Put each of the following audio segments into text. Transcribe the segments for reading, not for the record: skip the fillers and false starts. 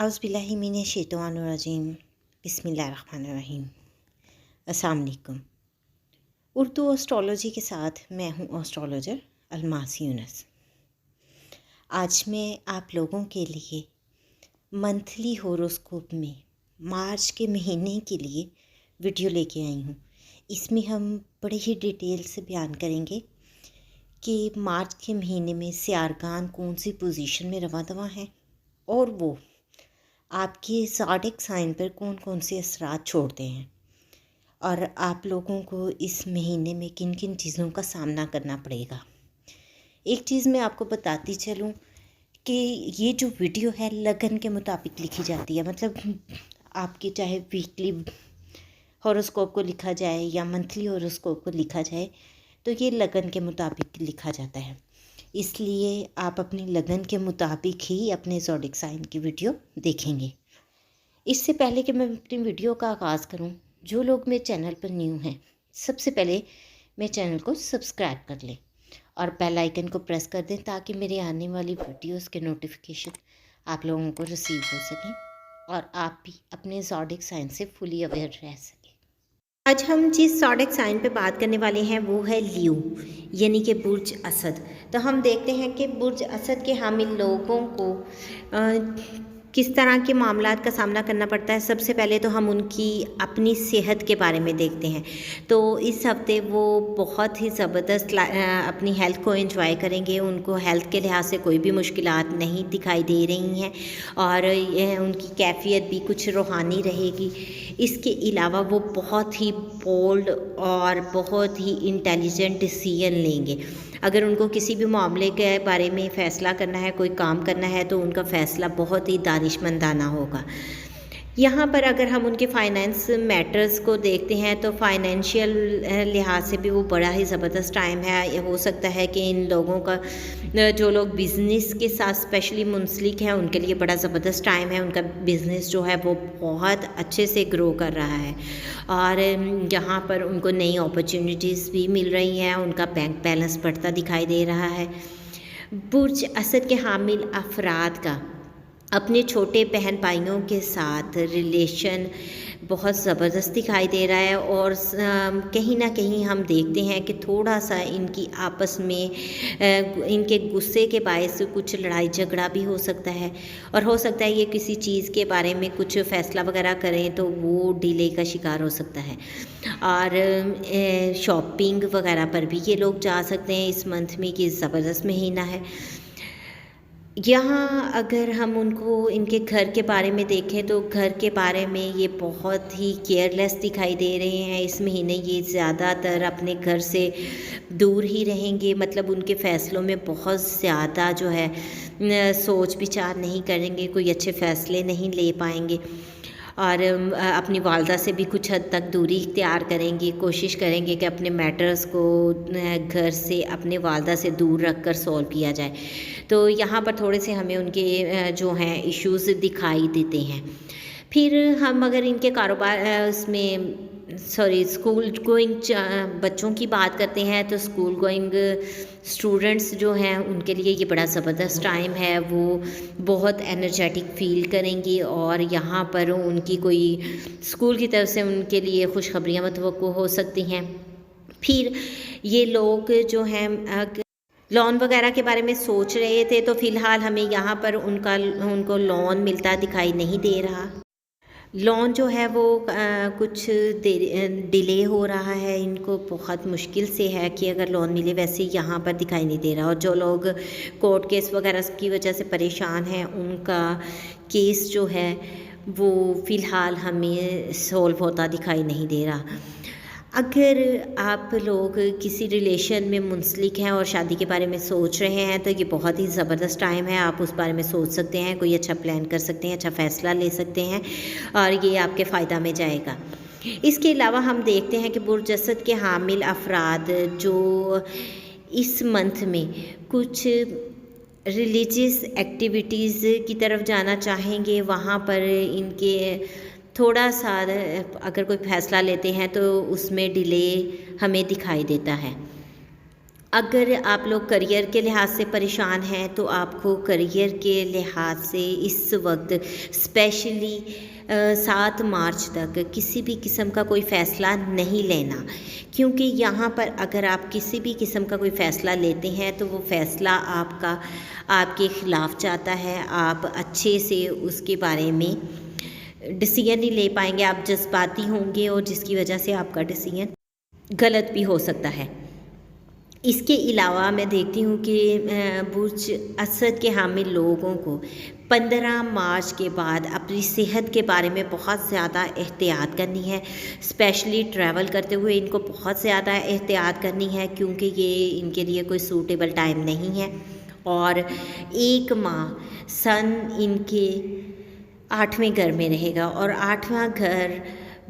औज़ुबिल्लाहिमिनश्शैतानिर्रजीम बिस्मिल्लाहिर्रहमानिर्रहीम। अस्सलाम वालेकुम। उर्दू एस्ट्रोलॉजी के साथ मैं हूँ एस्ट्रोलॉजर अलमास यूनुस। आज मैं आप लोगों के लिए मंथली होरोस्कोप में मार्च के महीने के लिए वीडियो लेके आई हूँ। इसमें हम बड़े ही डिटेल से बयान करेंगे कि मार्च के महीने में सियारगान कौन सी पोजीशन में रवा दवा हैं और वो आपके ज़ोडिएक साइन पर कौन कौन से असरात छोड़ते हैं और आप लोगों को इस महीने में किन किन चीज़ों का सामना करना पड़ेगा। एक चीज़ मैं आपको बताती चलूँ कि ये जो वीडियो है लगन के मुताबिक लिखी जाती है। मतलब आपके चाहे वीकली हॉरोस्कोप को लिखा जाए या मंथली हॉरोस्कोप को लिखा जाए तो ये लगन के मुताबिक लिखा जाता है। इसलिए आप अपनी लगन के मुताबिक ही अपने ज़ोडिएक साइन की वीडियो देखेंगे। इससे पहले कि मैं अपनी वीडियो का आगाज़ करूं, जो लोग मेरे चैनल पर न्यू हैं सबसे पहले मेरे चैनल को सब्सक्राइब कर लें और बेल आइकन को प्रेस कर दें ताकि मेरे आने वाली वीडियोस के नोटिफिकेशन आप लोगों को रिसीव हो सकें और आप भी अपने ज़ोडिएक साइन से फुली अवेयर रह सकें। आज हम जिस ज़ोडिएक साइन पे बात करने वाले हैं वो है लियो यानी कि बुर्ज असद। तो हम देखते हैं कि बुर्ज असद के हामिल लोगों को किस तरह के मामलात का सामना करना पड़ता है। सबसे पहले तो हम उनकी अपनी सेहत के बारे में देखते हैं। तो इस हफ्ते वो बहुत ही ज़बरदस्त अपनी हेल्थ को एंजॉय करेंगे। उनको हेल्थ के लिहाज से कोई भी मुश्किलात नहीं दिखाई दे रही हैं और उनकी कैफियत भी कुछ रूहानी रहेगी। इसके अलावा वो बहुत ही बोल्ड और बहुत ही इंटेलिजेंट डिसीजन लेंगे। अगर उनको किसी भी मामले के बारे में फ़ैसला करना है, कोई काम करना है तो उनका फ़ैसला बहुत ही दानिशमंदाना होगा। यहाँ पर अगर हम उनके फाइनेंस मैटर्स को देखते हैं तो फाइनेंशियल लिहाज से भी वो बड़ा ही ज़बरदस्त टाइम है। हो सकता है कि इन लोगों का जो लोग बिज़नेस के साथ स्पेशली मुंसलिक हैं उनके लिए बड़ा ज़बरदस्त टाइम है। उनका बिज़नेस जो है वो बहुत अच्छे से ग्रो कर रहा है और यहाँ पर उनको नई अपॉर्चुनिटीज़ भी मिल रही हैं। उनका बैंक बैलेंस बढ़ता दिखाई दे रहा है। बुर्ज असद के हामिल अफराद का अपने छोटे बहन भाइयों के साथ रिलेशन बहुत ज़बरदस्त दिखाई दे रहा है और कहीं ना कहीं हम देखते हैं कि थोड़ा सा इनकी आपस में इनके गुस्से के बायस कुछ लड़ाई झगड़ा भी हो सकता है और हो सकता है ये किसी चीज़ के बारे में कुछ फ़ैसला वगैरह करें तो वो डिले का शिकार हो सकता है और शॉपिंग वगैरह पर भी ये लोग जा सकते हैं इस मंथ में कि ज़बरदस्त महीना है। यहाँ अगर हम उनको इनके घर के बारे में देखें तो घर के बारे में ये बहुत ही केयरलेस दिखाई दे रहे हैं। इस महीने ये ज़्यादातर अपने घर से दूर ही रहेंगे। मतलब उनके फ़ैसलों में बहुत ज़्यादा जो है सोच विचार नहीं करेंगे, कोई अच्छे फ़ैसले नहीं ले पाएंगे और अपनी वालदा से भी कुछ हद तक दूरी इख्तियार करेंगे। कोशिश करेंगे कि अपने मैटर्स को घर से अपने वालदा से दूर रख कर सॉल्व किया जाए। तो यहाँ पर थोड़े से हमें उनके जो हैं इश्यूज़ दिखाई देते हैं। फिर हम अगर इनके कारोबार उसमें स्कूल गोइंग बच्चों की बात करते हैं तो स्कूल गोइंग स्टूडेंट्स जो हैं उनके लिए ये बड़ा ज़बरदस्त टाइम है। वो बहुत एनर्जेटिक फील करेंगी और यहाँ पर उनकी कोई स्कूल की तरफ से उनके लिए खुशखबरियाँ मतवक्को हो सकती हैं। फिर ये लोग जो हैं लोन वगैरह के बारे में सोच रहे थे तो फ़िलहाल हमें यहाँ पर उनको लोन मिलता दिखाई नहीं दे रहा। लोन जो है वो कुछ डिले हो रहा है। इनको बहुत मुश्किल से है कि अगर लोन मिले, वैसे यहाँ पर दिखाई नहीं दे रहा। और जो लोग कोर्ट केस वगैरह की वजह से परेशान हैं उनका केस जो है वो फ़िलहाल हमें सॉल्व होता दिखाई नहीं दे रहा। अगर आप लोग किसी रिलेशन में मुंसलिक हैं और शादी के बारे में सोच रहे हैं तो ये बहुत ही ज़बरदस्त टाइम है। आप उस बारे में सोच सकते हैं, कोई अच्छा प्लान कर सकते हैं, अच्छा फ़ैसला ले सकते हैं और ये आपके फ़ायदा में जाएगा। इसके अलावा हम देखते हैं कि बुर्ज असद के हामिल अफराद जो इस मंथ में कुछ रिलीजियस एक्टिविटीज़ की तरफ जाना चाहेंगे, वहाँ पर इनके थोड़ा सा अगर कोई फ़ैसला लेते हैं तो उसमें डिले हमें दिखाई देता है। اگر آپ لوگ کریئر کے لحاظ سے پریشان ہیں تو آپ کو کریئر کے لحاظ سے اس وقت اسپیشلی 7 مارچ تک کسی بھی قسم کا کوئی فیصلہ نہیں لینا، کیونکہ یہاں پر اگر آپ کسی بھی قسم کا کوئی فیصلہ لیتے ہیں تو وہ فیصلہ آپ کے خلاف جاتا ہے، آپ اچھے سے اس کے بارے میں ڈیسیژن نہیں لے پائیں گے، آپ جذباتی ہوں گے اور جس کی وجہ سے آپ کا ڈیسیژن غلط بھی ہو سکتا ہے۔ اس کے علاوہ میں دیکھتی ہوں کہ برج اسد کے حامل لوگوں کو 15 مارچ کے بعد اپنی صحت کے بارے میں بہت زیادہ احتیاط کرنی ہے، اسپیشلی ٹریول کرتے ہوئے ان کو بہت زیادہ احتیاط کرنی ہے، کیونکہ یہ ان کے لیے کوئی سوٹیبل ٹائم نہیں ہے۔ اور 1 ماہ سن ان کے 8ویں گھر میں رہے گا، اور 8واں گھر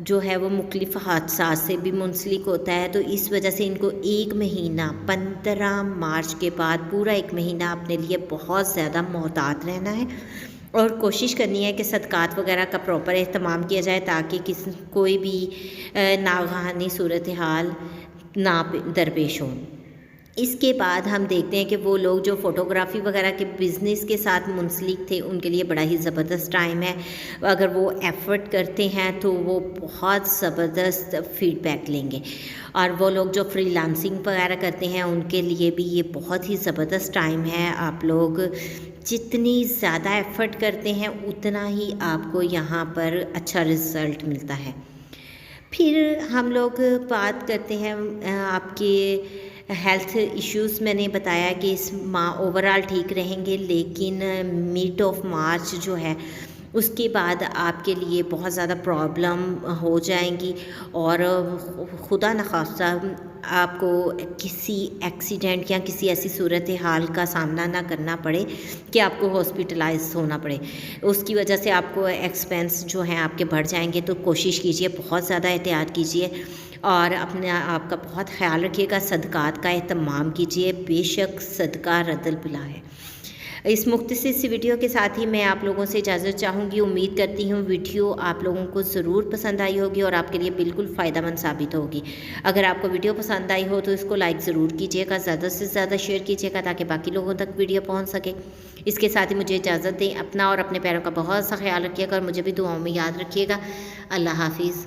جو ہے وہ مختلف حادثات سے بھی منسلک ہوتا ہے، تو اس وجہ سے ان کو 1 مہینہ 15 مارچ کے بعد پورا 1 مہینہ اپنے لیے بہت زیادہ محتاط رہنا ہے، اور کوشش کرنی ہے کہ صدقات وغیرہ کا پراپر اہتمام کیا جائے تاکہ کوئی بھی ناگہانی صورتحال نہ درپیش ہو۔ اس کے بعد ہم دیکھتے ہیں کہ وہ لوگ جو فوٹوگرافی وغیرہ کے بزنس کے ساتھ منسلک تھے ان کے لیے بڑا ہی زبردست ٹائم ہے، اگر وہ ایفرٹ کرتے ہیں تو وہ بہت زبردست فیڈ بیک لیں گے، اور وہ لوگ جو فری لانسنگ وغیرہ کرتے ہیں ان کے لیے بھی یہ بہت ہی زبردست ٹائم ہے۔ آپ لوگ جتنی زیادہ ایفرٹ کرتے ہیں اتنا ہی آپ کو یہاں پر اچھا رزلٹ ملتا ہے۔ پھر ہم لوگ بات کرتے ہیں آپ کے ہیلتھ ایشوز۔ میں نے بتایا کہ اس ماہ اوورال ٹھیک رہیں گے، لیکن مڈ آف مارچ جو ہے اس کے بعد آپ کے لیے بہت زیادہ پرابلم ہو جائیں گی، اور خدا نخواستہ آپ کو کسی ایکسیڈنٹ یا کسی ایسی صورتحال کا سامنا نہ کرنا پڑے کہ آپ کو ہاسپٹلائز ہونا پڑے، اس کی وجہ سے آپ کو ایکسپینس جو ہیں آپ کے بڑھ جائیں گے۔ تو کوشش کیجئے، بہت زیادہ احتیاط کیجئے، اور اپنے آپ کا بہت خیال رکھیے گا، صدقات کا اہتمام کیجئے، بے شک صدقہ رد البلا ہے۔ اس مختصر سی ویڈیو کے ساتھ ہی میں آپ لوگوں سے اجازت چاہوں گی۔ امید کرتی ہوں ویڈیو آپ لوگوں کو ضرور پسند آئی ہوگی اور آپ کے لیے بالکل فائدہ مند ثابت ہوگی۔ اگر آپ کو ویڈیو پسند آئی ہو تو اس کو لائک ضرور کیجیے گا، زیادہ سے زیادہ شیئر کیجیے گا تاکہ باقی لوگوں تک ویڈیو پہنچ سکے۔ اس کے ساتھ ہی مجھے اجازت دیں، اپنا اور اپنے پیاروں کا بہت سا خیال رکھیے گا، اور مجھے بھی دعاؤں میں یاد رکھیے گا۔ اللہ حافظ۔